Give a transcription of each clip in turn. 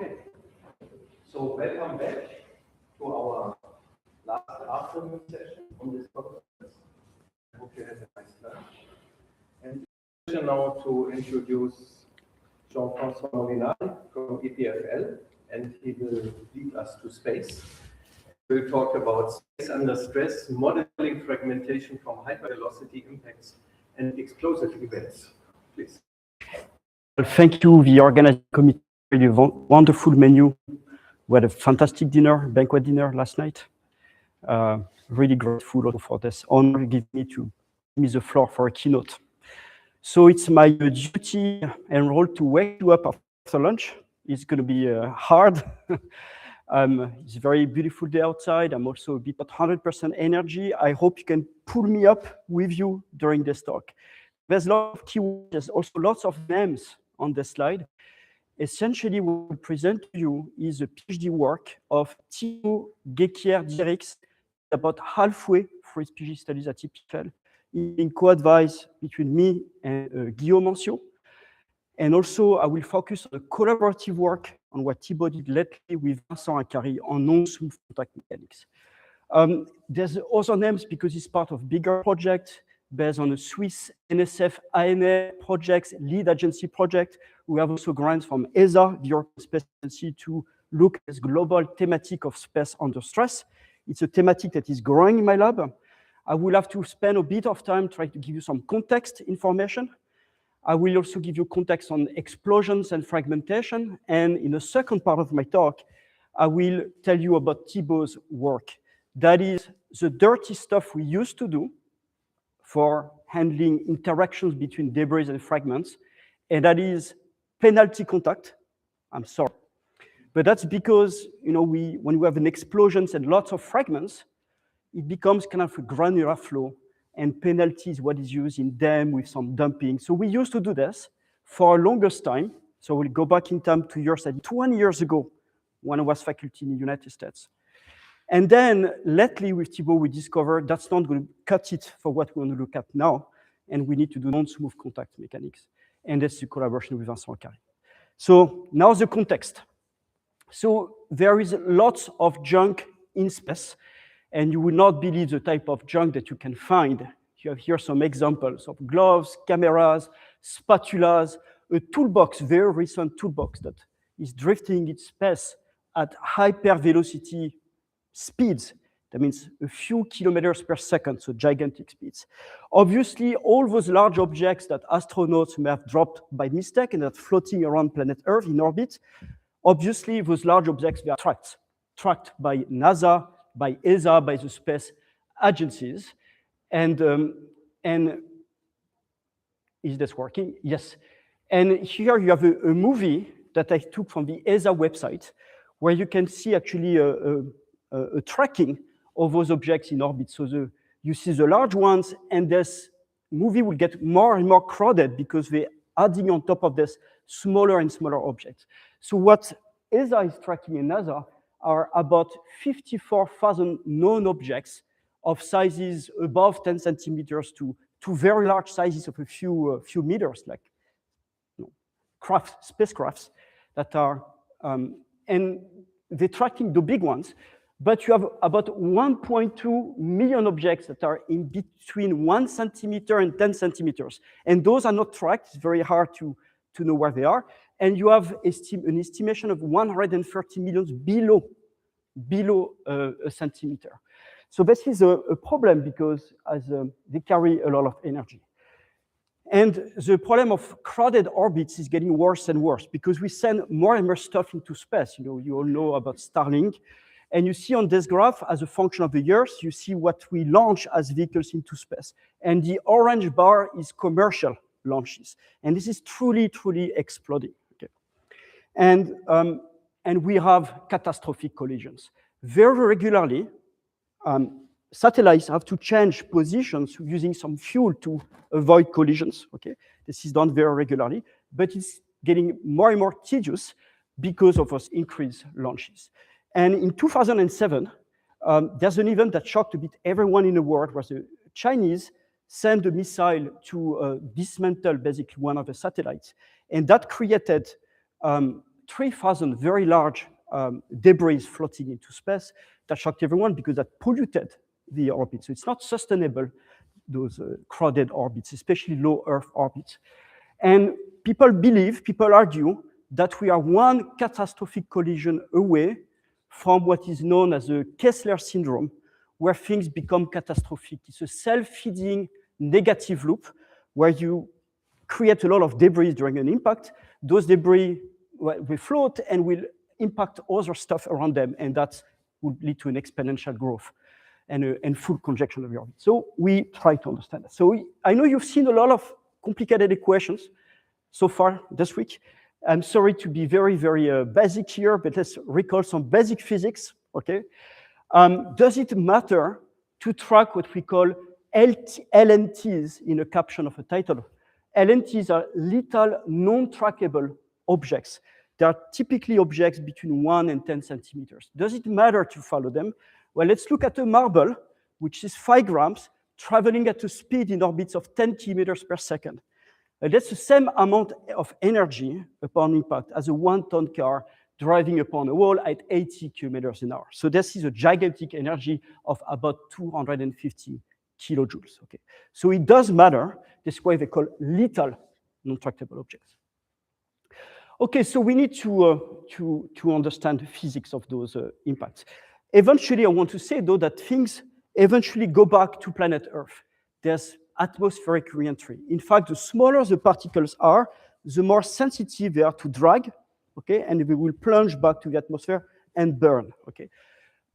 Okay, so welcome back to our last afternoon session on this conference. I hope you had a nice lunch. And it's now to introduce Jean-François Molinari from EPFL, and he will lead us to space. We'll talk about space under stress, modeling fragmentation from hypervelocity impacts and explosive events. Please. Well, thank you, the organizing committee. Really wonderful menu. We had a fantastic dinner, banquet dinner last night. Really grateful also for this honor give me the floor for a keynote. So it's my duty and role to wake you up after lunch. It's going to be hard. It's a very beautiful day outside. I'm also a bit at 100% energy. I hope you can pull me up with you during this talk. There's lots of keywords, there's also lots of names on the slide. Essentially, what we present to you is a PhD work of Thibaut Guéquière-Dierix, about halfway through his PhD studies at EPFL, in co-advised between me and Guillaume Anciot. And also, I will focus on the collaborative work on what Thibaut did lately with Vincent Acari on non-smooth contact mechanics. There's other names because it's part of bigger projects based on the Swiss NSF ANA projects, lead agency project. We have also grants from ESA, the European Space Agency, to look at this global thematic of space under stress. It's a thematic that is growing in my lab. I will have to spend a bit of time trying to give you some context information. I will also give you context on explosions and fragmentation. And in the second part of my talk, I will tell you about Thibaut's work. That is the dirty stuff we used to do for handling interactions between debris and fragments, and that is penalty contact. I'm sorry, but that's because when we have an explosion and lots of fragments, it becomes kind of a granular flow, and penalty is what is used in dam with some dumping. So we used to do this for a longest time. So we'll go back in time 2 years, 20 years ago, when I was faculty in the United States. And then lately with Thibaut, we discovered that's not going to cut it for what we want to look at now. And we need to do non-smooth contact mechanics. And that's the collaboration with Vincent Acari. So now the context. So there is lots of junk in space. And you will not believe the type of junk that you can find. You have here some examples of gloves, cameras, spatulas, a toolbox, very recent toolbox that is drifting in space at hypervelocity speeds. That means a few kilometers per second, so gigantic speeds. Obviously, all those large objects that astronauts may have dropped by mistake and that are floating around planet Earth in orbit, obviously, those large objects, they are tracked by NASA, by ESA, by the space agencies. And is this working? Yes. And here you have a movie that I took from the ESA website, where you can see actually a tracking of those objects in orbit. So you see the large ones, and this movie will get more and more crowded because they're adding on top of this smaller and smaller objects. So what ESA is tracking in NASA are about 54,000 known objects of sizes above 10 centimeters to very large sizes of a few meters, like spacecrafts that are, and they're tracking the big ones. But you have about 1.2 million objects that are in between 1 centimeter and 10 centimeters. And those are not tracked. It's very hard to know where they are. And you have an estimation of 130 million below a centimeter. So this is a problem because they carry a lot of energy. And the problem of crowded orbits is getting worse and worse because we send more and more stuff into space. You all know about Starlink. And you see on this graph, as a function of the years, you see what we launch as vehicles into space. And the orange bar is commercial launches. And this is truly, truly exploding. Okay. And we have catastrophic collisions. Very regularly, satellites have to change positions using some fuel to avoid collisions. Okay. This is done very regularly, but it's getting more and more tedious because of those increased launches. And in 2007, there's an event that shocked a bit everyone in the world, where the Chinese sent a missile to dismantle basically one of the satellites. And that created 3,000 very large debris floating into space. That shocked everyone because that polluted the orbit. So it's not sustainable, those crowded orbits, especially low Earth orbits. And people argue that we are one catastrophic collision away from what is known as the Kessler syndrome, where things become catastrophic. It's a self-feeding negative loop where you create a lot of debris during an impact. Those debris will float and will impact other stuff around them, and that would lead to an exponential growth and full conjection of the orbit. So we try to understand that. So I know you've seen a lot of complicated equations so far this week. I'm sorry to be very, very basic here, but let's recall some basic physics, okay? Does it matter to track what we call LNTs in a caption of a title? LNTs are little non-trackable objects. They are typically objects between 1 and 10 centimeters. Does it matter to follow them? Well, let's look at a marble, which is 5 grams, traveling at a speed in orbits of 10 kilometers per second. That's the same amount of energy upon impact as a 1-ton car driving upon a wall at 80 kilometers an hour. So this is a gigantic energy of about 250 kilojoules. Okay, so it does matter. That's why they call little non-tractable objects. Okay, so we need to understand the physics of those impacts. Eventually, I want to say, though, that things eventually go back to planet Earth. There's atmospheric reentry. In fact, the smaller the particles are, the more sensitive they are to drag, okay, and they will plunge back to the atmosphere and burn, okay.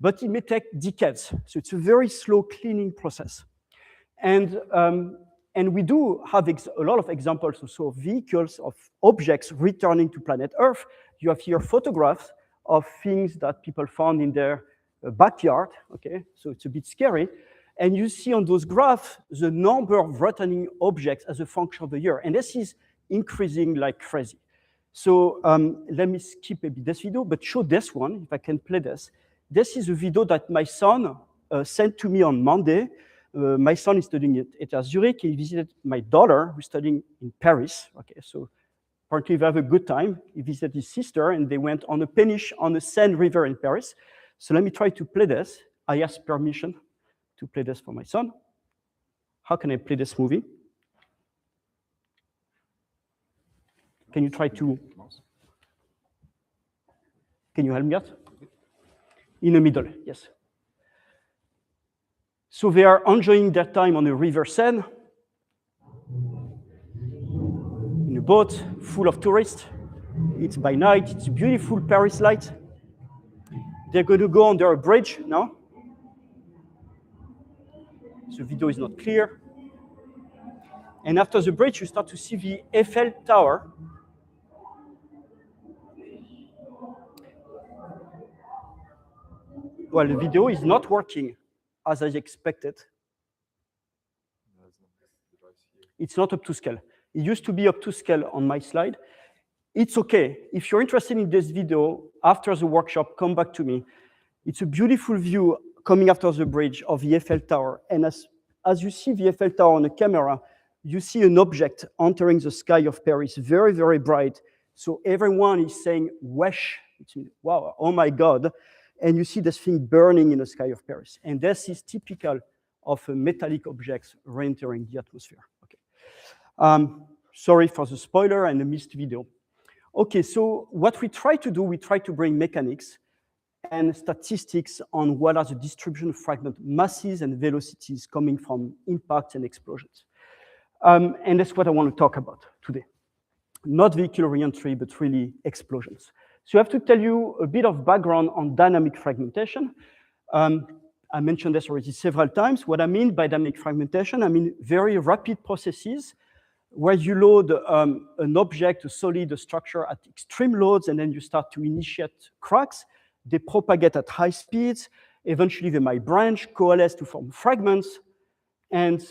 But it may take decades, so it's a very slow cleaning process. And we do have a lot of examples also of vehicles, of objects returning to planet Earth. You have here photographs of things that people found in their backyard, okay, so it's a bit scary. And you see on those graphs the number of returning objects as a function of the year. And this is increasing like crazy. So let me skip a bit this video, but show this one, if I can play this. This is a video that my son sent to me on Monday. My son is studying at Zurich. He visited my daughter, who's studying in Paris. Okay, so apparently they have a good time. He visited his sister, and they went on a péniche on the Seine River in Paris. So let me try to play this. I asked permission to play this for my son. How can I play this movie? Can you try to? Can you help me out? In the middle, yes. So they are enjoying their time on the River Seine, in a boat full of tourists. It's by night, it's a beautiful Paris light. They're going to go under a bridge now. The video is not clear. And after the bridge, you start to see the Eiffel Tower. Well, the video is not working as I expected. It's not up to scale. It used to be up to scale on my slide. It's okay. If you're interested in this video, after the workshop, come back to me. It's a beautiful view coming after the bridge of the Eiffel Tower. And as you see the Eiffel Tower on the camera, you see an object entering the sky of Paris, very, very bright. So everyone is saying, wesh, wow, oh my God. And you see this thing burning in the sky of Paris. And this is typical of metallic objects re-entering the atmosphere. Okay. Sorry for the spoiler and the missed video. Okay, so what we try to do, we try to bring mechanics and statistics on what are the distribution of fragment masses and velocities coming from impacts and explosions. And that's what I want to talk about today. Not vehicular reentry, but really explosions. So I have to tell you a bit of background on dynamic fragmentation. I mentioned this already several times. What I mean by dynamic fragmentation, I mean very rapid processes where you load an object, a solid, a structure at extreme loads, and then you start to initiate cracks. They propagate at high speeds. Eventually, they might branch, coalesce to form fragments. And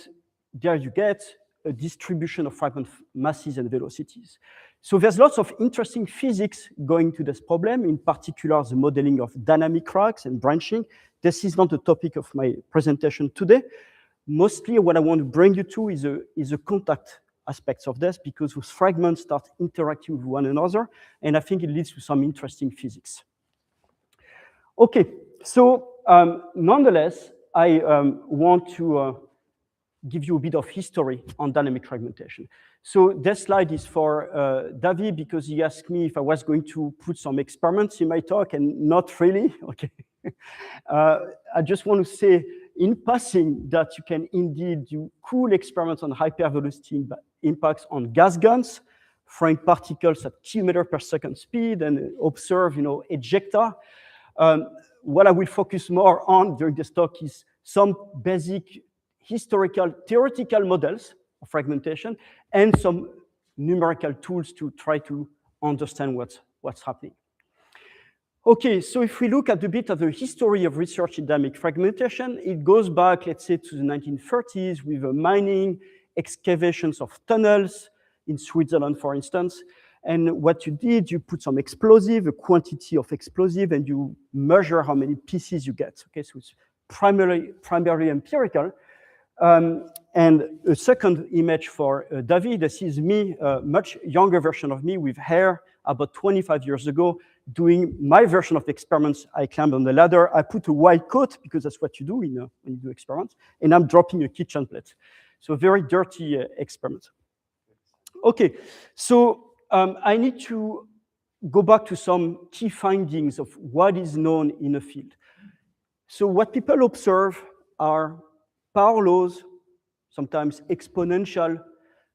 there you get a distribution of fragment masses and velocities. So there's lots of interesting physics going to this problem, in particular the modeling of dynamic cracks and branching. This is not the topic of my presentation today. Mostly what I want to bring you to is a contact aspects of this because those fragments start interacting with one another, and I think it leads to some interesting physics. Okay, so nonetheless, I want to give you a bit of history on dynamic fragmentation. So this slide is for David because he asked me if I was going to put some experiments in my talk, and not really, okay. I just want to say in passing that you can indeed do cool experiments on hypervelocity impacts on gas guns, throwing particles at kilometer per second speed and observe, ejecta. What I will focus more on during this talk is some basic historical theoretical models of fragmentation and some numerical tools to try to understand what's happening. Okay, so if we look at a bit of the history of research in dynamic fragmentation, it goes back, let's say, to the 1930s with mining, excavations of tunnels in Switzerland, for instance. And what you did, you put some explosive, a quantity of explosive, and you measure how many pieces you get. Okay, so it's primarily empirical. And a second image for David, this is me, a much younger version of me with hair about 25 years ago, doing my version of the experiments. I climbed on the ladder. I put a white coat because that's what you do when you do experiments. And I'm dropping a kitchen plate. So a very dirty experiment. Okay, so I need to go back to some key findings of what is known in a field. So what people observe are power laws, sometimes exponential,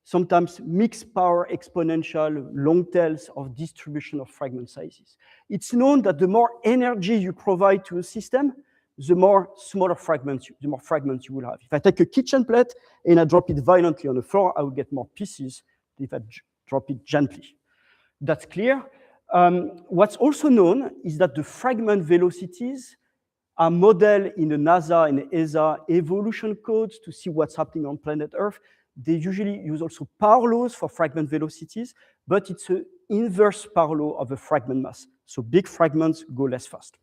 sometimes mixed power exponential long tails of distribution of fragment sizes. It's known that the more energy you provide to a system, the more smaller fragments, the more fragments you will have. If I take a kitchen plate and I drop it violently on the floor, I will get more pieces than if I drop it gently. That's clear. What's also known is that the fragment velocities are modeled in the NASA and ESA evolution codes to see what's happening on planet Earth. They usually use also power laws for fragment velocities, but it's an inverse power law of the fragment mass. So big fragments go less fast.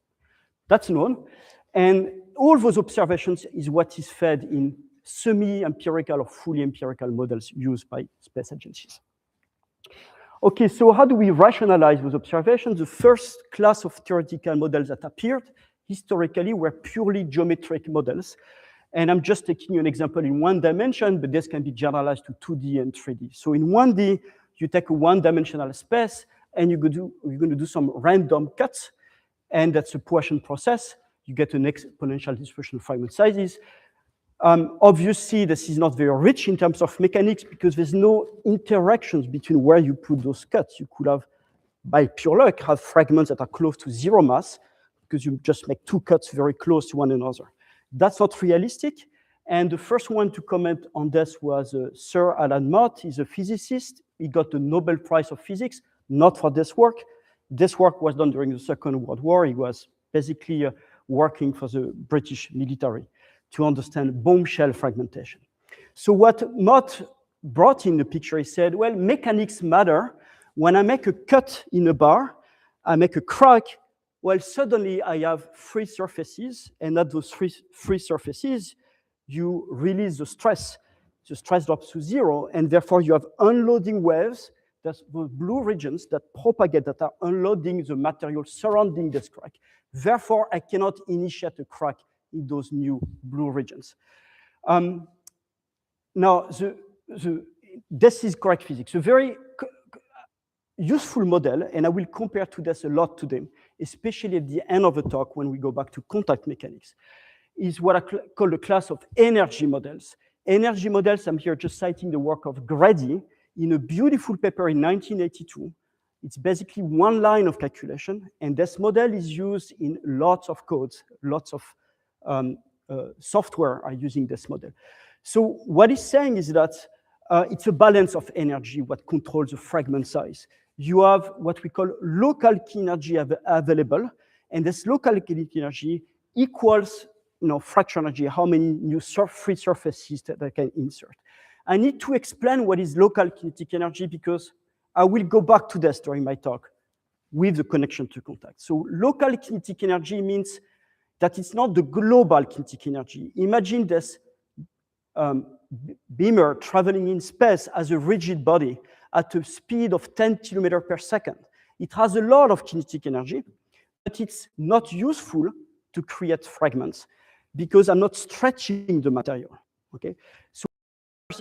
That's known. And all those observations is what is fed in semi-empirical or fully empirical models used by space agencies. Okay, so how do we rationalize those observations? The first class of theoretical models that appeared historically were purely geometric models. And I'm just taking an example in one dimension, but this can be generalized to 2D and 3D. So in 1D, you take a one-dimensional space, and you're going to do some random cuts, and that's a Poisson process. You get an exponential distribution of fragment sizes. Obviously, this is not very rich in terms of mechanics because there's no interactions between where you put those cuts. You could have, by pure luck, have fragments that are close to zero mass because you just make two cuts very close to one another. That's not realistic. And the first one to comment on this was Sir Alan Mott. He's a physicist. He got the Nobel Prize of Physics, not for this work. This work was done during the Second World War. He was basically working for the British military to understand bomb shell fragmentation. So what Mott brought in the picture, he said, well, mechanics matter. When I make a cut in a bar, I make a crack, well, suddenly I have free surfaces, and at those free surfaces, you release the stress. The stress drops to zero, and therefore you have unloading waves, that's the blue regions that propagate, that are unloading the material surrounding this crack. Therefore, I cannot initiate a crack in those new blue regions. Now, this is correct physics. A very useful model, and I will compare to this a lot today, especially at the end of the talk when we go back to contact mechanics, is what I call the class of energy models. Energy models, I'm here just citing the work of Grady in a beautiful paper in 1982. It's basically one line of calculation, and this model is used in lots of codes, lots of software are using this model. So what it's saying is that it's a balance of energy, what controls the fragment size. You have what we call local key energy available, and this local kinetic energy equals fracture energy, how many new free surfaces that I can insert. I need to explain what is local kinetic energy because I will go back to this during my talk with the connection to contact. So local kinetic energy means that it's not the global kinetic energy. Imagine this beamer traveling in space as a rigid body at a speed of 10 kilometers per second. It has a lot of kinetic energy, but it's not useful to create fragments because I'm not stretching the material, okay? So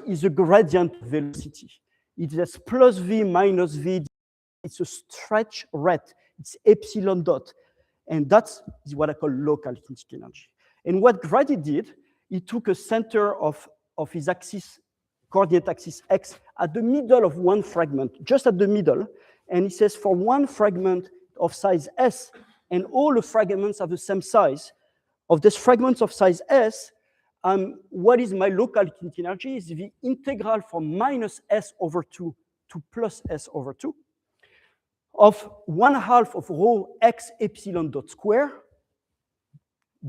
is a gradient velocity. It is plus v minus v. It's a stretch rate. It's epsilon dot. And that's what I call local kinetic energy. And what Grady did, he took a center of his axis, coordinate axis x, at the middle of one fragment, just at the middle. And he says for one fragment of size s, and all the fragments are the same size, of these fragments of size s, what is my local kinetic energy is the integral from minus s over 2 to plus s over 2 of 1/2 of rho x epsilon dot square,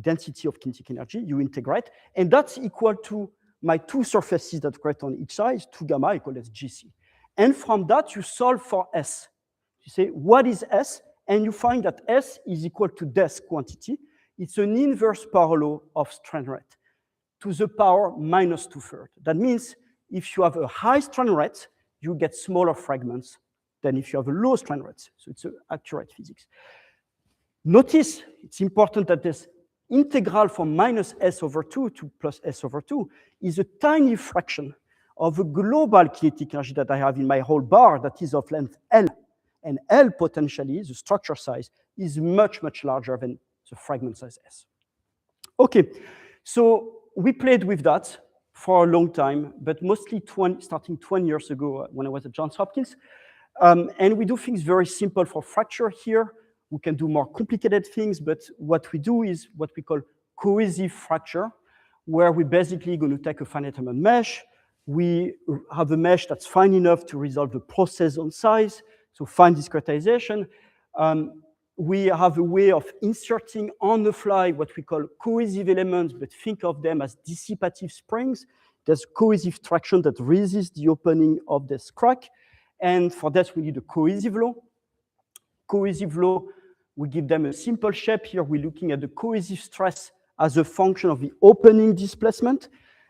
density of kinetic energy, you integrate, and that's equal to my two surfaces that create on each side, 2 gamma, I call this GC. And from that, you solve for S. You say, what is S? And you find that S is equal to this quantity. It's an inverse power law of strain rate to the power minus 2/3. That means if you have a high strain rate, you get smaller fragments than if you have a low strain rate. So it's accurate physics. Notice, it's important that this integral from minus s over 2 to plus s over 2 is a tiny fraction of the global kinetic energy that I have in my whole bar that is of length L. And L potentially, the structure size, is much, much larger than the fragment size S. Okay, so we played with that for a long time, but mostly starting 20 years ago when I was at Johns Hopkins. And we do things very simple for fracture here. We can do more complicated things, but what we do is what we call cohesive fracture, where we're basically going to take a finite element mesh. We have a mesh that's fine enough to resolve the process on size, so fine discretization. We have a way of inserting on the fly what we call cohesive elements, but think of them as dissipative springs. There's cohesive traction that resists the opening of this crack. And for that, we need a cohesive law. Cohesive law, we give them a simple shape. Here, we're looking at the cohesive stress as a function of the opening displacement.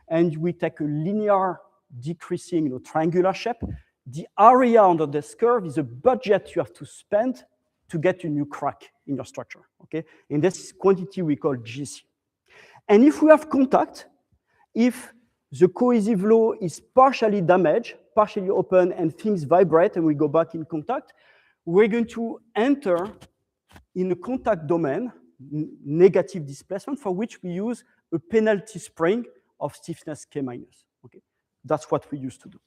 And we take a linear decreasing triangular shape. The area under this curve is a budget you have to spend to get a new crack in your structure, okay? And this quantity we call GC. And if we have contact, if the cohesive law is partially damaged, partially open, and things vibrate, and we go back in contact, we're going to enter in a contact domain, negative displacement, for which we use a penalty spring of stiffness K minus, okay? That's what we used to do.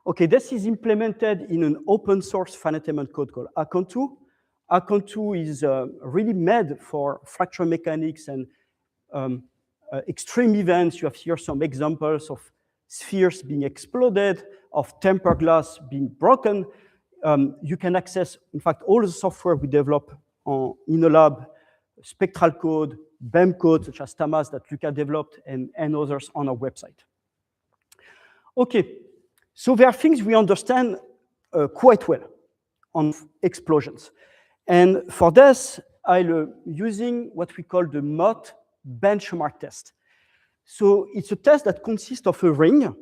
Okay, this is implemented in an open source finite element code called Acon2. Acon2 is really made for fracture mechanics and extreme events. You have here some examples of spheres being exploded, of tempered glass being broken. You can access, in fact, all the software we develop in a lab, spectral code, BEM code, such as Tamas that Luca developed, and others on our website. Okay, so there are things we understand quite well on explosions. And for this, I'm using what we call the MOT benchmark test. So it's a test that consists of a ring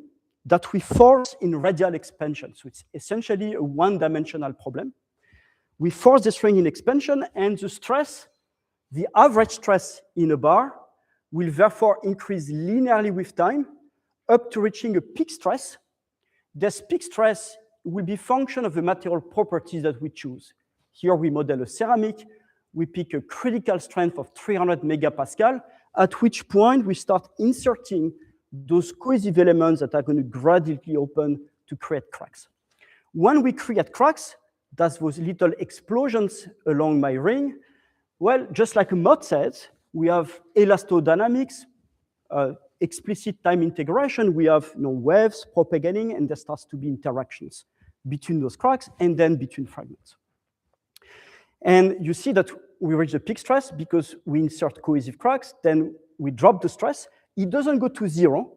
that we force in radial expansion. So it's essentially a one-dimensional problem. We force this ring in expansion, and the stress, the average stress in a bar, will therefore increase linearly with time up to reaching a peak stress. This peak stress will be function of the material properties that we choose. Here we model a ceramic. We pick a critical strength of 300 megapascal, at which point we start inserting those cohesive elements that are going to gradually open to create cracks. When we create cracks, that's those little explosions along my ring. Well, just like Mott said, we have elastodynamics, explicit time integration. We have waves propagating, and there starts to be interactions between those cracks and then between fragments. And you see that we reach the peak stress because we insert cohesive cracks, then we drop the stress. It doesn't go to zero.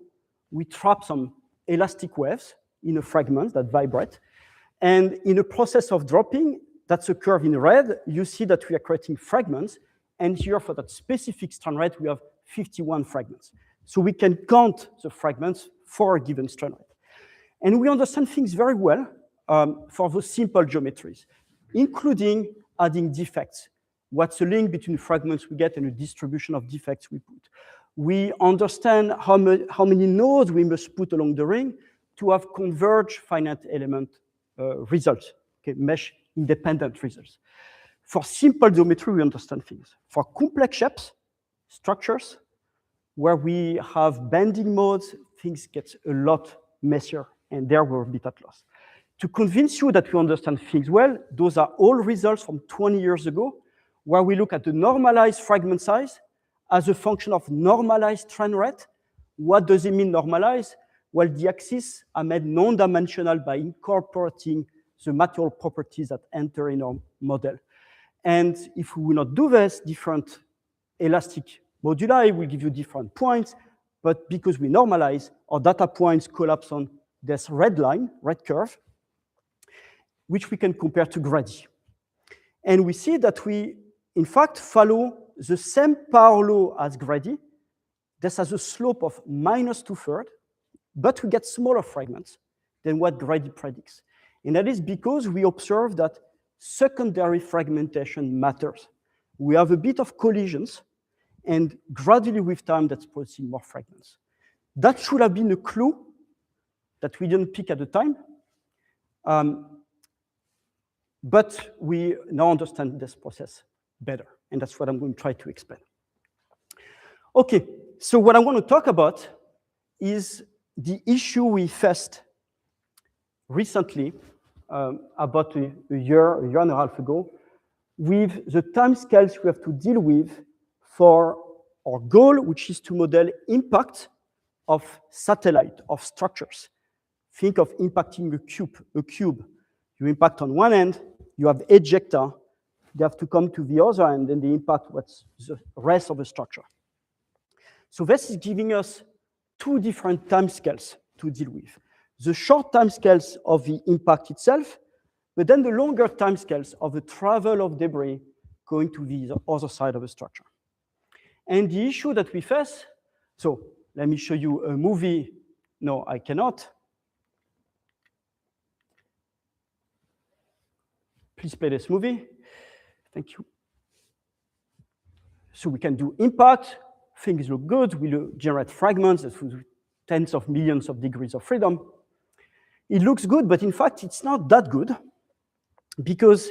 We trap some elastic waves in a fragment that vibrate. And in a process of dropping, that's a curve in red, you see that we are creating fragments. And here for that specific strain rate, we have 51 fragments. So we can count the fragments for a given strain rate. And we understand things very well for those simple geometries, including adding defects. What's the link between the fragments we get and the distribution of defects we put? We understand how many nodes we must put along the ring to have converged finite element results, okay, mesh independent results. For simple geometry, we understand things. For complex shapes, structures, where we have bending modes, things get a lot messier, and there we're a bit at loss. To convince you that we understand things well, those are all results from 20 years ago, where we look at the normalized fragment size as a function of normalized strain rate. What does it mean normalized? Well, the axes are made non-dimensional by incorporating the material properties that enter in our model. And if we will not do this, different elastic moduli will give you different points, but because we normalize, our data points collapse on this red line, red curve, which we can compare to Grady. And we see that we, in fact, follow the same power law as Grady. This has a slope of -2/3, but we get smaller fragments than what Grady predicts. And that is because we observe that secondary fragmentation matters. We have a bit of collisions, and gradually with time, that's producing more fragments. That should have been a clue that we didn't pick at the time. But we now understand this process better, and that's what I'm going to try to explain. Okay, so what I want to talk about is the issue we faced recently, about a year and a half ago, with the timescales we have to deal with for our goal, which is to model impact of satellite, of structures. Think of impacting a cube. You impact on one end, you have ejecta, they have to come to the other end, and they impact what's the rest of the structure. So this is giving us two different timescales to deal with. The short timescales of the impact itself, but then the longer timescales of the travel of debris going to the other side of the structure. And the issue that we face, so let me show you a movie. No, I cannot. Please play this movie. Thank you. So we can do impact. Things look good. We generate fragments that with tens of millions of degrees of freedom. It looks good, but in fact, it's not that good, because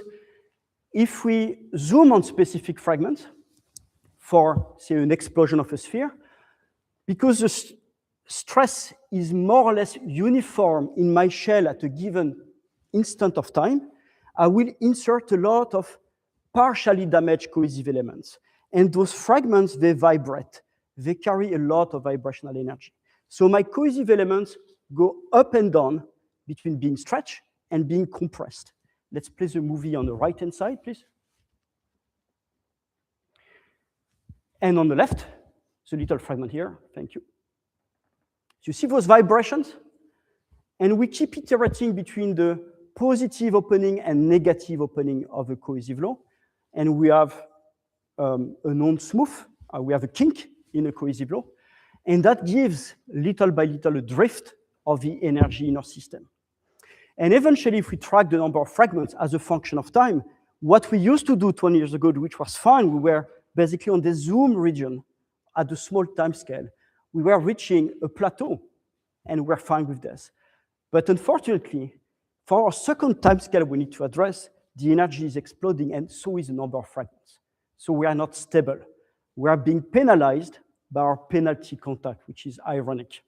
if we zoom on specific fragments for, say, an explosion of a sphere, because the stress is more or less uniform in my shell at a given instant of time, I will insert a lot of partially damaged cohesive elements. And those fragments, they vibrate. They carry a lot of vibrational energy. So my cohesive elements go up and down between being stretched and being compressed. Let's play the movie on the right-hand side, please. And on the left, the little fragment here, thank you. So you see those vibrations? And we keep iterating between the positive opening and negative opening of a cohesive law. And we have a non-smooth, we have a kink in a cohesive law. And that gives, little by little, a drift of the energy in our system. And eventually, if we track the number of fragments as a function of time, what we used to do 20 years ago, which was fine, we were basically on the zoom region at the small time scale. We were reaching a plateau, and we're fine with this. But unfortunately, for our second time scale we need to address, the energy is exploding, and so is the number of fragments. So we are not stable. We are being penalized by our penalty contact, which is ironic.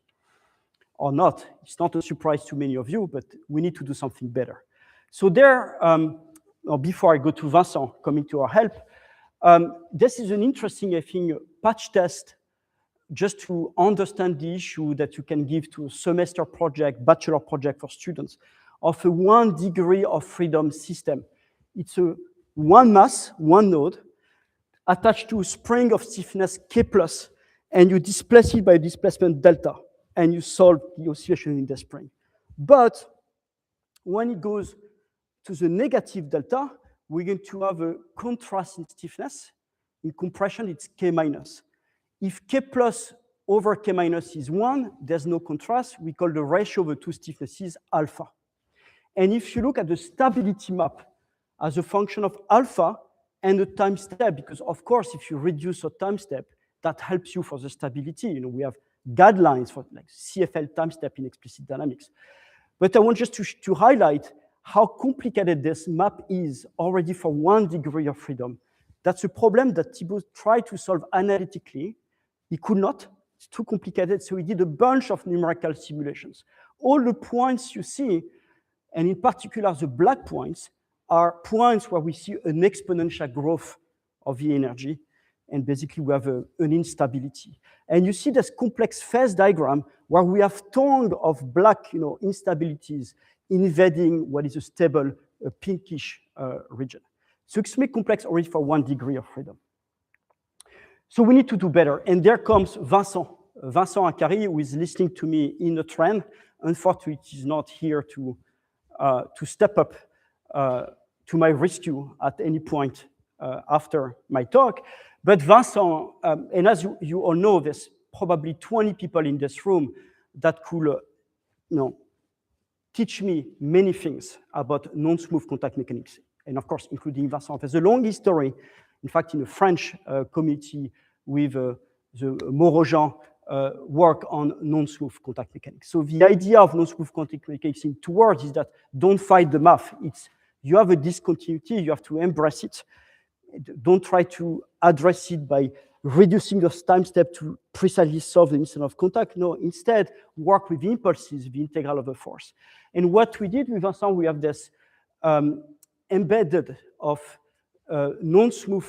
Or not, it's not a surprise to many of you, but we need to do something better. So there, before I go to Vincent, coming to our help, this is an interesting, I think, patch test just to understand the issue that you can give to a semester project, bachelor project for students, of a 1 degree of freedom system. It's a one mass, one node, attached to a spring of stiffness K+, and you displace it by displacement delta, and you solve the oscillation in the spring. But when it goes to the negative delta, we're going to have a contrast in stiffness. In compression, it's K-. If K+ over K minus is 1, there's no contrast. We call the ratio of the two stiffnesses alpha. And if you look at the stability map as a function of alpha and the time step, because of course, if you reduce a time step, that helps you for the stability. You know, we have guidelines for like CFL time step in explicit dynamics. But I want just to highlight how complicated this map is already for 1 degree of freedom. That's a problem that Thibault tried to solve analytically. He could not. It's too complicated. So he did a bunch of numerical simulations. All the points you see, and in particular the black points, are points where we see an exponential growth of the energy. And basically, we have an instability. And you see this complex phase diagram where we have tongue of black instabilities invading what is a stable pinkish region. So extremely complex already for 1 degree of freedom. So we need to do better. And there comes Vincent Ancari, who is listening to me in the train. Unfortunately, he's not here to step up to my rescue at any point after my talk. But Vincent, and as you all know, there's probably 20 people in this room that could teach me many things about non-smooth contact mechanics. And of course, including Vincent. There's a long history, in fact, in a French community with the Morojan work on non-smooth contact mechanics. So the idea of non-smooth contact mechanics in 2 words is that don't fight the math. It's you have a discontinuity, you have to embrace it. Don't try to address it by reducing the time step to precisely solve the instant of contact. No, instead, work with impulses, the integral of the force. And what we did with Vincent, we have this embedded of non-smooth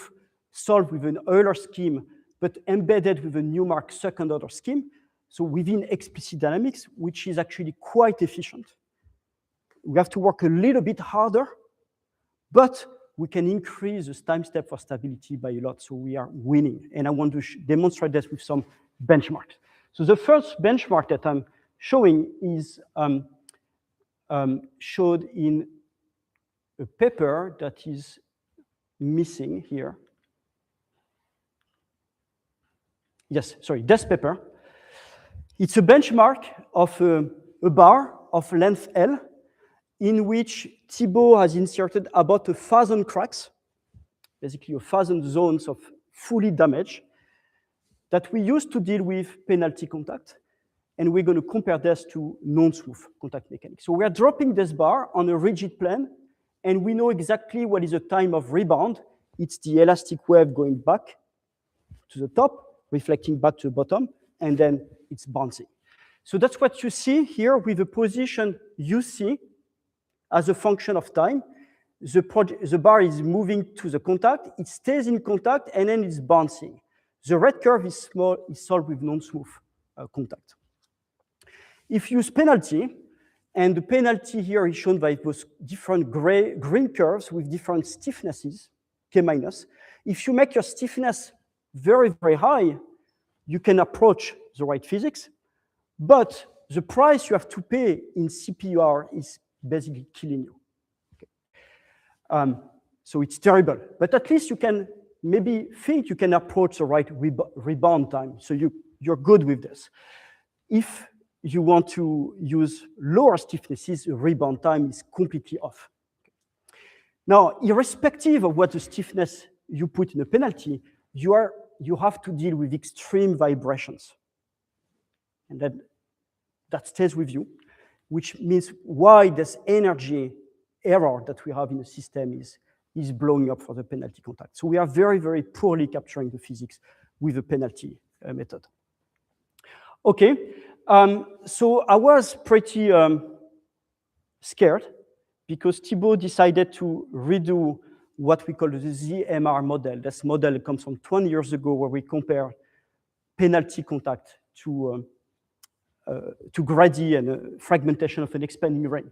solved with an Euler scheme, but embedded with a Newmark second-order scheme. So within explicit dynamics, which is actually quite efficient. We have to work a little bit harder, but we can increase the time step for stability by a lot, so we are winning. And I want to demonstrate this with some benchmarks. So the first benchmark that I'm showing is showed in a paper that is missing here. Yes, sorry, this paper. It's a benchmark of a bar of length L, in which Thibault has inserted about 1,000 cracks, basically 1,000 zones of fully damaged, that we use to deal with penalty contact. And we're going to compare this to non-smooth contact mechanics. So we are dropping this bar on a rigid plane, and we know exactly what is the time of rebound. It's the elastic wave going back to the top, reflecting back to the bottom, and then it's bouncing. So that's what you see here with the position you see as a function of time. The bar is moving to the contact, it stays in contact, and then it's bouncing. The red curve is solved with non-smooth contact. If you use penalty, and the penalty here is shown by those different green curves with different stiffnesses, K minus. If you make your stiffness very, very high, you can approach the right physics, but the price you have to pay in CPUR is basically killing you. Okay. So it's terrible, but at least you can maybe think you can approach the right rebound time, so you're good with this. If you want to use lower stiffnesses, the rebound time is completely off. Now, irrespective of what the stiffness you put in a penalty, you have to deal with extreme vibrations. And that stays with you, which means why this energy error that we have in the system is blowing up for the penalty contact. So we are very, very poorly capturing the physics with the penalty method. Okay, so I was pretty scared because Thibault decided to redo what we call the ZMR model. This model comes from 20 years ago, where we compare penalty contact to grady and fragmentation of an expanding ring.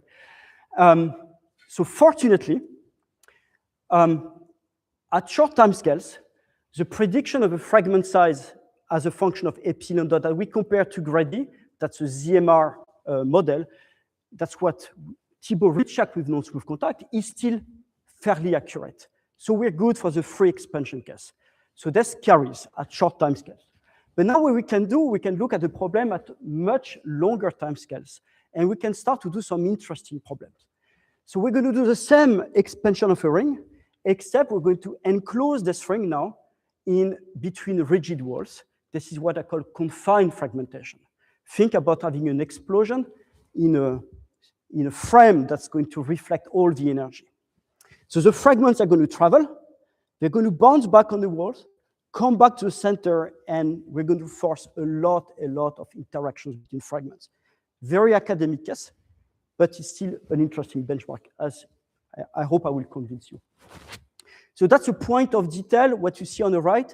So fortunately, at short time scales, the prediction of a fragment size as a function of epsilon dot that we compare to grady, that's a ZMR model, that's what Thibault rechecked with non-smooth contact, is still fairly accurate. So we're good for the free expansion case. So this carries at short time scales. But now what we can do, we can look at the problem at much longer timescales, and we can start to do some interesting problems. So we're going to do the same expansion of a ring, except we're going to enclose this ring now in between rigid walls. This is what I call confined fragmentation. Think about having an explosion in a frame that's going to reflect all the energy. So the fragments are going to travel, they're going to bounce back on the walls, come back to the center, and we're going to force a lot of interactions between fragments. Very academic, yes, but it's still an interesting benchmark, as I hope I will convince you. So that's a point of detail, what you see on the right.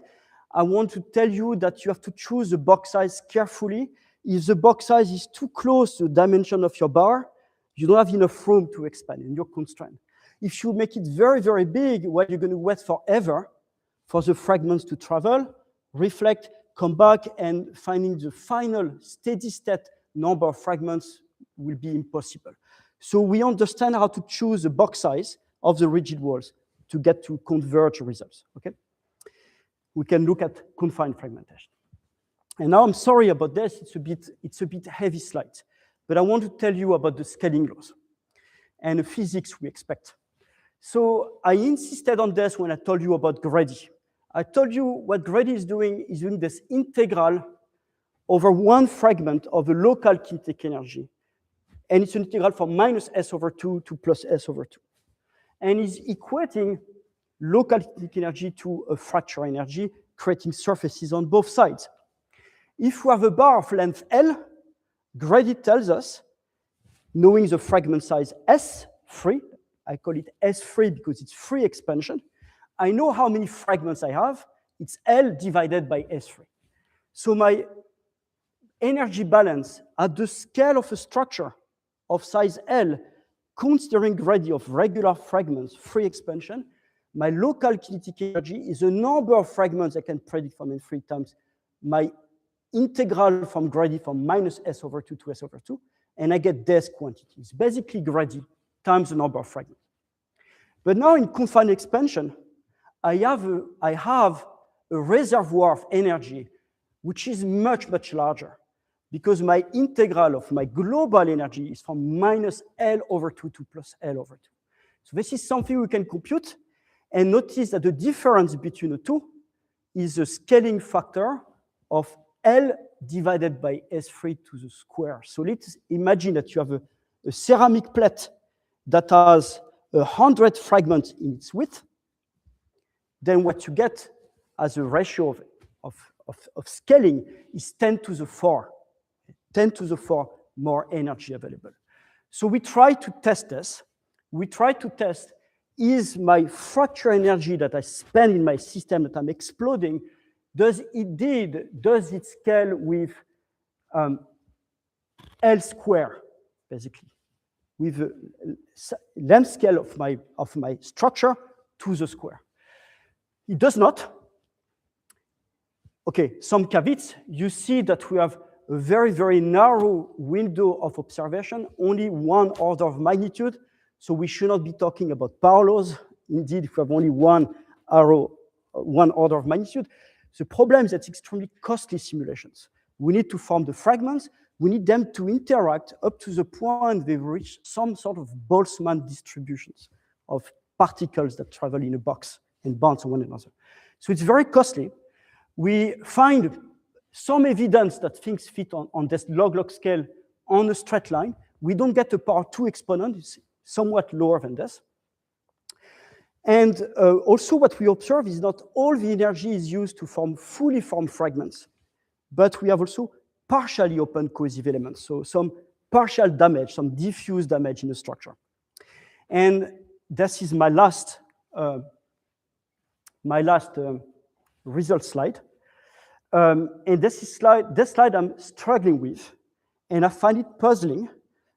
I want to tell you that you have to choose the box size carefully. If the box size is too close to the dimension of your bar, you don't have enough room to expand, and you're constrained. If you make it very, very big, well, you're going to wait forever for the fragments to travel, reflect, come back, and finding the final steady state number of fragments will be impossible. So we understand how to choose the box size of the rigid walls to get to converge results, okay? We can look at confined fragmentation. And now I'm sorry about this, it's a bit heavy slide, but I want to tell you about the scaling laws and the physics we expect. So I insisted on this when I told you about Grady. I told you what Grady is doing this integral over one fragment of the local kinetic energy. And it's an integral from minus S/2 to plus S/2. And he's equating local kinetic energy to a fracture energy, creating surfaces on both sides. If we have a bar of length L, Grady tells us, knowing the fragment size S3, I call it S3 because it's free expansion, I know how many fragments I have. It's L divided by S3. So my energy balance at the scale of a structure of size L, considering Grady of regular fragments, free expansion, my local kinetic energy is the number of fragments I can predict from n3 times my integral from Grady from minus S/2 to S/2, and I get this quantity. It's basically Grady times the number of fragments. But now in confined expansion, I have a reservoir of energy which is much, much larger because my integral of my global energy is from minus L/2 to plus L/2. So this is something we can compute, and notice that the difference between the two is the scaling factor of L divided by S3 to the square. So let's imagine that you have a ceramic plate that has 100 fragments in its width. Then what you get as a ratio of scaling is 10 to the 4. 10 to the 4 more energy available. So we try to test this. We try to test, is my fracture energy that I spend in my system that I'm exploding, does it scale with L square, basically, with the length scale of my structure to the square? It does not. Okay, some caveats. You see that we have a very, very narrow window of observation, only one order of magnitude. So we should not be talking about power laws. Indeed, if we have only one order of magnitude. The problem is that it's extremely costly simulations. We need to form the fragments. We need them to interact up to the point they reach some sort of Boltzmann distributions of particles that travel in a box and bounce on one another. So it's very costly. We find some evidence that things fit on this log-log scale on a straight line. We don't get a power 2 exponent. It's somewhat lower than this. And also what we observe is not all the energy is used to form fully formed fragments, but we have also partially open cohesive elements, so some partial damage, some diffuse damage in the structure. And this is my last result slide. And this slide I'm struggling with, and I find it puzzling.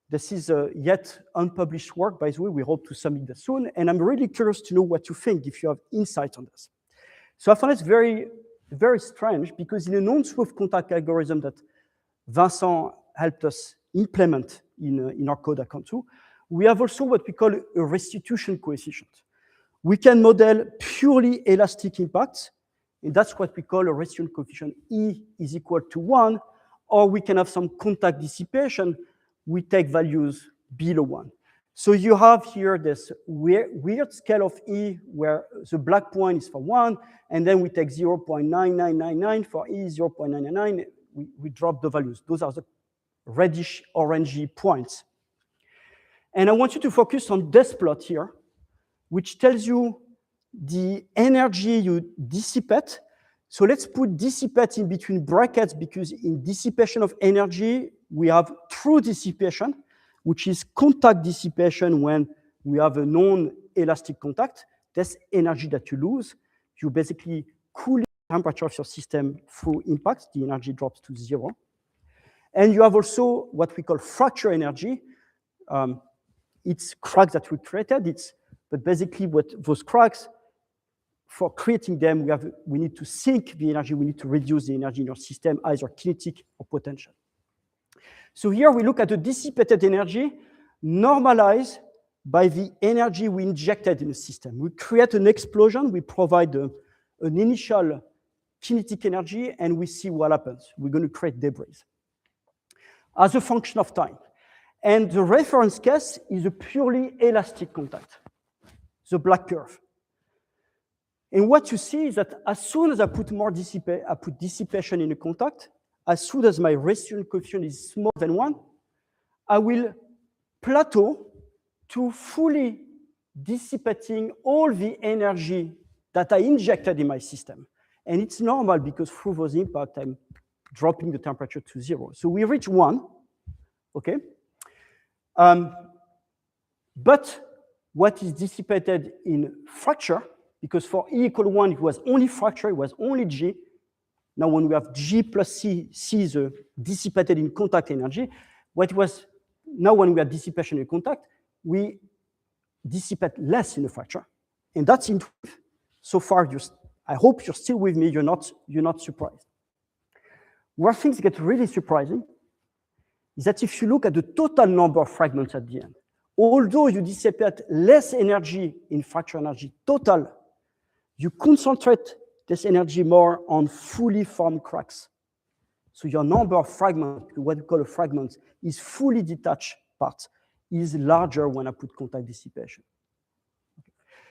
This is yet unpublished work, by the way. We hope to submit this soon. And I'm really curious to know what you think, if you have insight on this. So I find it very, very strange, because in a non-smooth contact algorithm that Vincent helped us implement in our code account 2, we have also what we call a restitution coefficient. We can model purely elastic impacts And that's what we call a residual coefficient. E is equal to 1, or we can have some contact dissipation. We take values below 1. So you have here this weird scale of E where the black point is for 1, and then we take 0.9999 for E, 0.999. We drop the values. Those are the reddish orangey points. And I want you to focus on this plot here, which tells you the energy you dissipate. So let's put dissipate in between brackets, because in dissipation of energy, we have true dissipation, which is contact dissipation when we have a non-elastic contact. That's energy that you lose. You basically cool the temperature of your system through impact. The energy drops to 0. And you have also what we call fracture energy. It's cracks that we created. But basically, what those cracks, for creating them, we need to sink the energy. We need to reduce the energy in your system, either kinetic or potential. So here we look at the dissipated energy normalized by the energy we injected in the system. We create an explosion. We provide an initial kinetic energy, and we see what happens. We're going to create debris as a function of time. And the reference case is a purely elastic contact, the black curve. And what you see is that as soon as I put dissipation in a contact, as soon as my residual coefficient is smaller than 1, I will plateau to fully dissipating all the energy that I injected in my system. And it's normal because through those impacts, I'm dropping the temperature to 0. So we reach 1, okay? But what is dissipated in fracture, because for E equal 1, it was only fracture, it was only G. Now, when we have G plus C, C is dissipated in contact energy. Now when we have dissipation in contact, we dissipate less in a fracture. And that's intuitive. So far, I hope you're still with me. You're not surprised. Where things get really surprising is that if you look at the total number of fragments at the end, although you dissipate less energy in fracture energy total, you concentrate this energy more on fully formed cracks. So your number of fragments, what we call a fragment, is fully detached part, is larger when I put contact dissipation.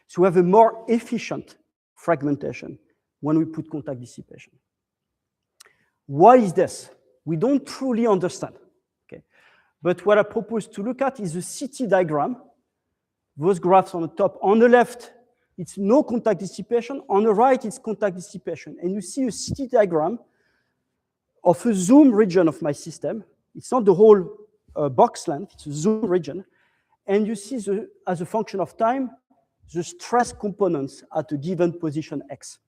So we have a more efficient fragmentation when we put contact dissipation. Why is this? We don't truly understand. Okay? But what I propose to look at is a CT diagram. Those graphs on the top. On the left, it's no contact dissipation. On the right, it's contact dissipation. And you see a CT diagram of a zoom region of my system. It's not the whole box length, it's a zoom region. And you see, as a function of time, the stress components at a given position X.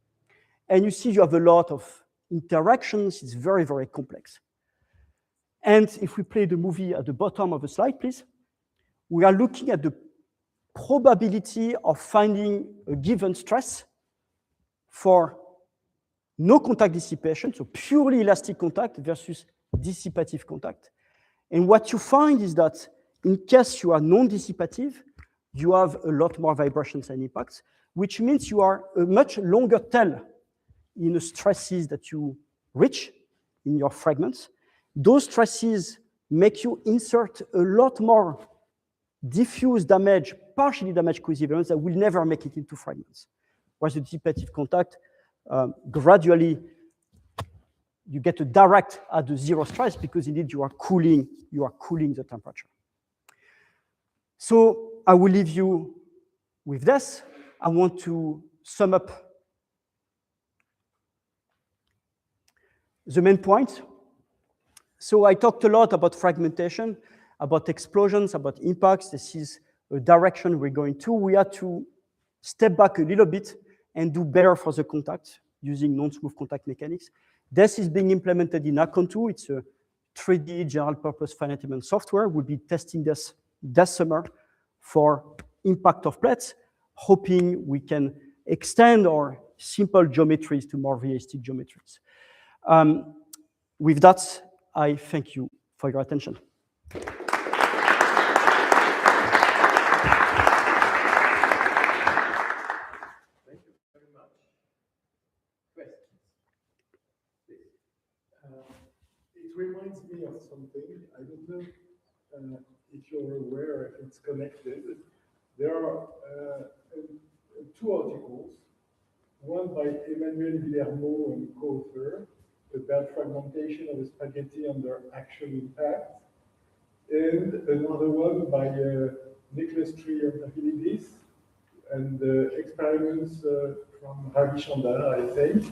And you see you have a lot of interactions. It's very, very complex. And if we play the movie at the bottom of the slide, please, we are looking at the probability of finding a given stress for no contact dissipation, so purely elastic contact versus dissipative contact. And what you find is that in case you are non-dissipative, you have a lot more vibrations and impacts, which means you are a much longer tail in the stresses that you reach in your fragments. Those stresses make you insert a lot more diffuse damage, partially damaged cohesive elements that will never make it into fragments. Whereas the dissipative contact, gradually, you get a direct at the 0 stress because indeed you are cooling the temperature. So I will leave you with this. I want to sum up the main points. So I talked a lot about fragmentation, about explosions, about impacts. This is a direction we're going to. We had to step back a little bit and do better for the contact using non-smooth contact mechanics. This is being implemented in Acon2. It's a 3D general purpose finite element software. We'll be testing this summer for impact of plates, hoping we can extend our simple geometries to more realistic geometries. With that, I thank you for your attention. Thank you very much. Questions? reminds me of something. I don't know if you're aware, if it's connected. There are two articles, one by Emmanuel Guillermo and co-author about fragmentation of the spaghetti under actual impact, and another one by Nicholas Triantafylidis and experiments from Ravi Chandra, I think,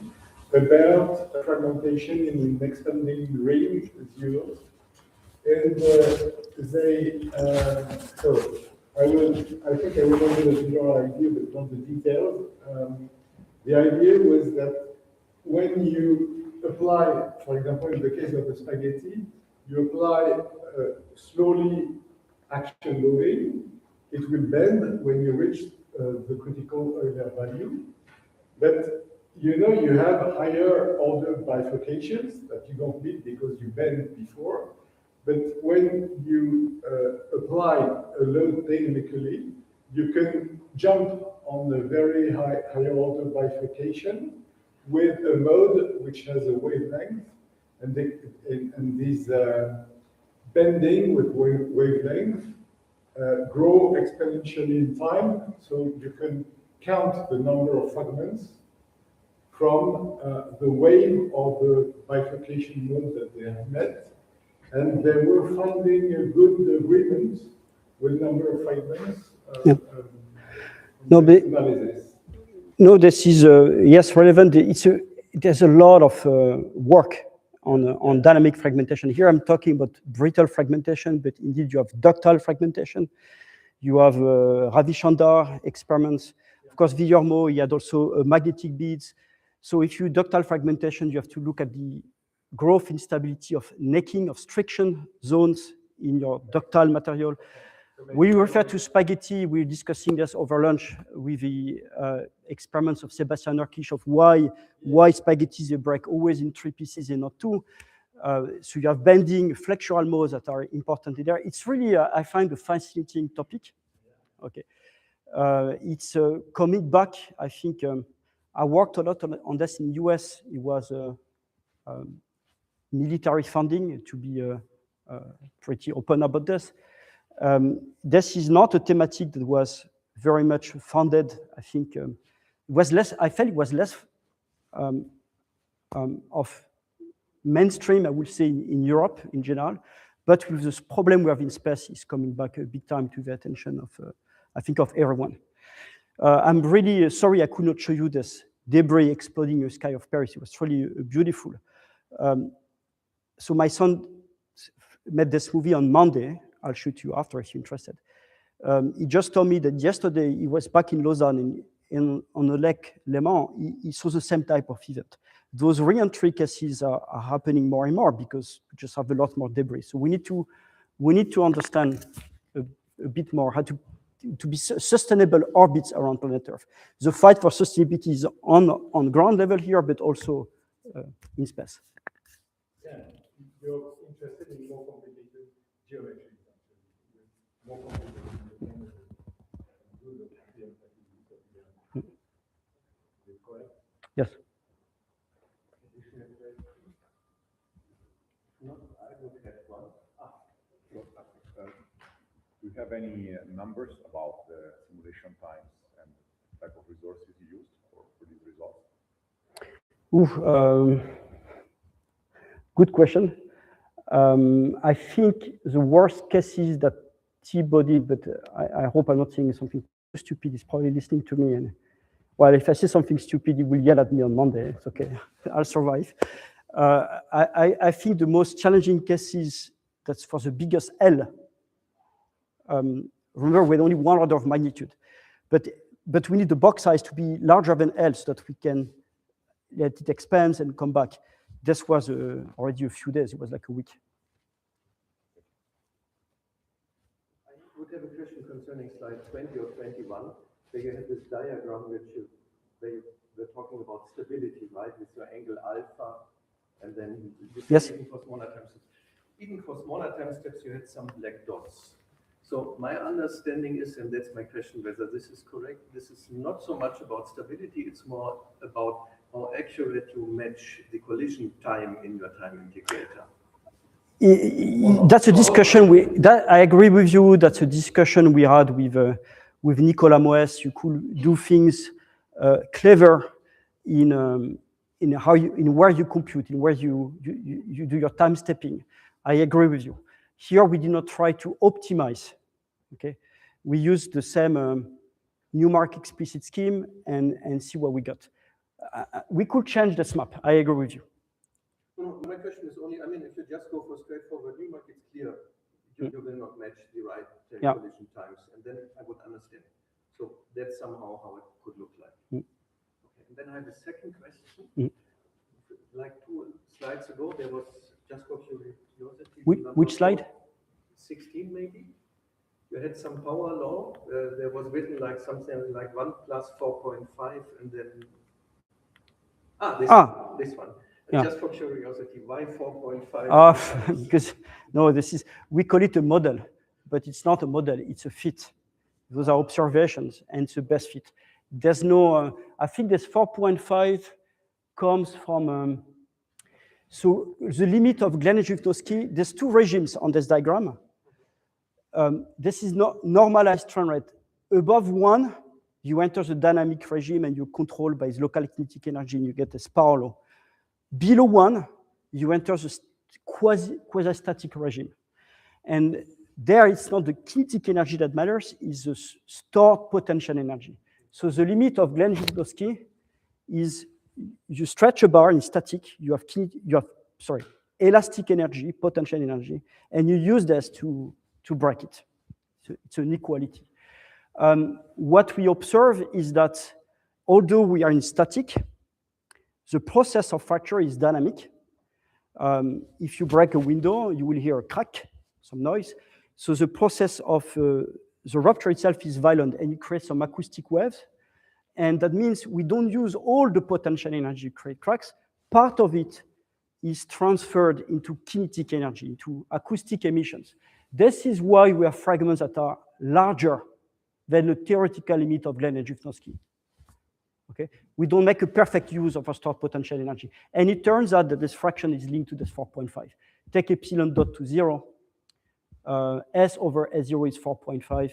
about fragmentation in an expanding ring zeros. And so I think I remember the general idea, but not the details. The idea was that when you apply, for example, in the case of the spaghetti, you apply slowly action loading, it will bend when you reach the critical Euler value. But you know you have higher order bifurcations that you don't meet because you bend before. But when you apply a load dynamically, you can jump on a very higher order bifurcation with a mode which has a wavelength, and these bending with wavelength grow exponentially in time, so you can count the number of fragments from the wave of the bifurcation mode that they have met. And they were finding a good agreement with number of fragments. No, this is yes relevant. There's a lot of work on dynamic fragmentation. Here I'm talking about brittle fragmentation, but indeed you have ductile fragmentation. You have Ravi Chandra experiments. Of course, Guillermo, he had also magnetic beads. So if you ductile fragmentation, you have to look at the growth instability of necking, of striction zones in your ductile material. We refer to spaghetti. We're discussing this over lunch with the experiments of Sebastian Urkish of why spaghetti they break always in 3 pieces and not 2. So you have bending, flexural modes that are important there. It's really, I find, a fascinating topic. Okay, it's coming back. I think I worked a lot on this in the US. It was military funding, to be pretty open about this. This is not a thematic that was very much funded. I think it was less. I felt it was less of mainstream, I would say, in Europe in general. But with this problem we have in space, is coming back a big time to the attention of, I think, of everyone. I'm really sorry I could not show you this debris exploding in the sky of Paris. It was really beautiful. So my son made this movie on Monday. I'll shoot you after if you're interested. He just told me that yesterday he was back in Lausanne on the Lake Léman. He saw the same type of event. Those re-entry cases are happening more and more because we just have a lot more debris. So we need to understand a bit more how to be sustainable orbits around planet Earth. The fight for sustainability is on ground level here, but also in space. Yeah, you're interested in more complicated geometry. More complicated. Yes. No, I would have one. Do you have any numbers about the simulation times and type of resources you used for these results? Good question. I think the worst cases that T-body, but I hope I'm not saying something stupid. He's probably listening to me. And well, if I say something stupid, he will yell at me on Monday. It's okay. I'll survive. I think the most challenging cases, that's for the biggest L. Remember, with only 1 order of magnitude. But we need the box size to be larger than L so that we can let it expand and come back. This was already a few days. It was like a week. I would have a question concerning slide 20 or 21, where you had this diagram where you were talking about stability, right, with your angle alpha, and then yes. Even for smaller time steps. Even for smaller time steps, you had some black dots. So my understanding is, and that's my question, whether this is correct, this is not so much about stability, it's more about how accurate you match the collision time in your time integrator. That's a discussion I agree with you. That's a discussion we had with Nicolas Moes. You could do things clever in where you compute, in where you do your time stepping. I agree with you. Here we did not try to optimize. Okay, we used the same numeric explicit scheme and see what we got. We could change this map. I agree with you. No, my question is only, I mean, if you just go for straightforward numeric, it's clear you will not match the right collision times, and then I would understand. So that's somehow how it could look like. Okay, and then I have a second question. Like 2 slides ago, there was, just for curiosity. Which slide? 16 maybe. You had some power law. There was written like something like 1 plus 4.5, and then this one. Yeah. Just for curiosity, why 4.5? Because no, we call it a model, but it's not a model, it's a fit. Those are observations, and it's the best fit. There's no, I think this 4.5 comes from, so the limit of Glenn-Jivnowski, there's 2 regimes on this diagram. This is not normalized trend rate. Above 1, you enter the dynamic regime and you're controlled by the local kinetic energy and you get a Sparrow law. Below 1, you enter the quasi-static regime. And there, it's not the kinetic energy that matters, it's the stored potential energy. So the limit of Glenn-Jivnowski is you stretch a bar in static, you have elastic energy, potential energy, and you use this to break it. So it's an equality. What we observe is that although we are in static, the process of fracture is dynamic. If you break a window, you will hear a crack, some noise. So the process of the rupture itself is violent, and it creates some acoustic waves. And that means we don't use all the potential energy to create cracks. Part of it is transferred into kinetic energy, into acoustic emissions. This is why we have fragments that are larger than the theoretical limit of Glenn and Jivnowski. Okay? We don't make a perfect use of our stored potential energy. And it turns out that this fraction is linked to this 4.5. Take epsilon dot to 0. S over S0 is 4.5.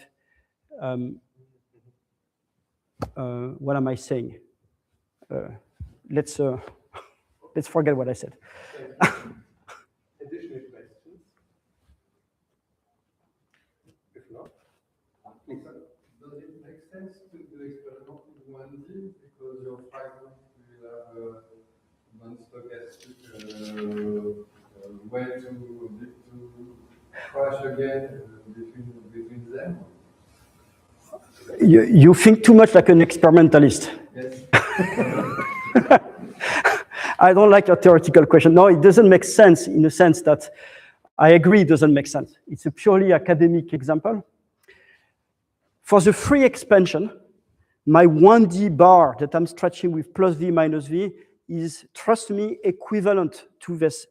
What am I saying? Let's forget what I said. Additional questions? If not, please. Does it make sense to do experiment with 1D because your fragment will have a non-stochastic way to crash again between them? You think too much like an experimentalist. Yes. I don't like your theoretical question. No, it doesn't make sense in the sense that I agree it doesn't make sense. It's a purely academic example. For the free expansion, my 1D bar that I'm stretching with plus V minus V is, trust me, equivalent to this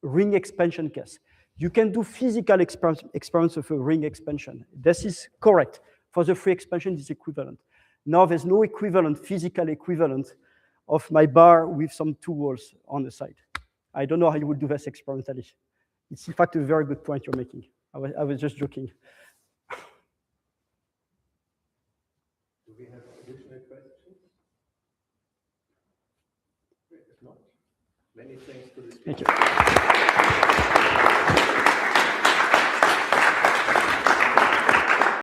ring expansion case. You can do physical experiments of a ring expansion. This is correct. For the free expansion, it's equivalent. Now there's no equivalent, physical equivalent of my bar with some 2 walls on the side. I don't know how you would do this experimentally. It's in fact a very good point you're making. I was just joking. Do we have additional questions? If not, many thanks to the speaker. Thank you.